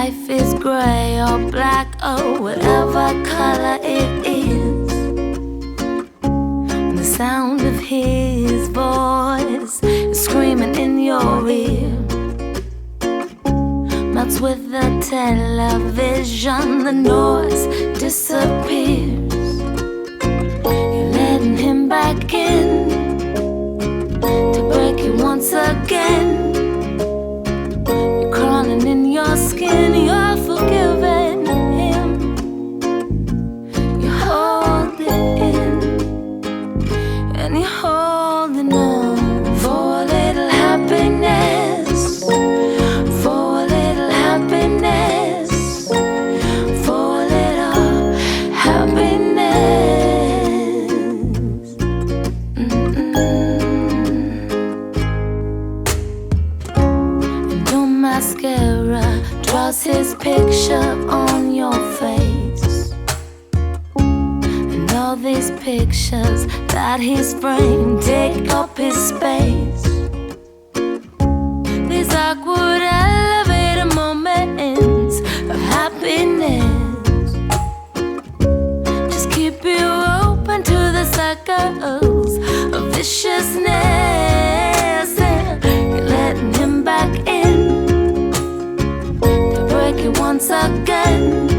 life is gray or black or whatever color it is. The sound of his voice is screaming in your ear. Melts with the television, the noise disappears. You're letting him back in to break you once again. You're crawling in your skin, you're forgiving him. You hold it in and you're holding on for a little happiness, for a little happiness, for a little happiness. And your mascara draws his picture on your face, and all these pictures that he's framed take up his space. These awkward elevator moments of happiness just keep you open to the cycles of viciousness. And you're letting him back in to break it once again.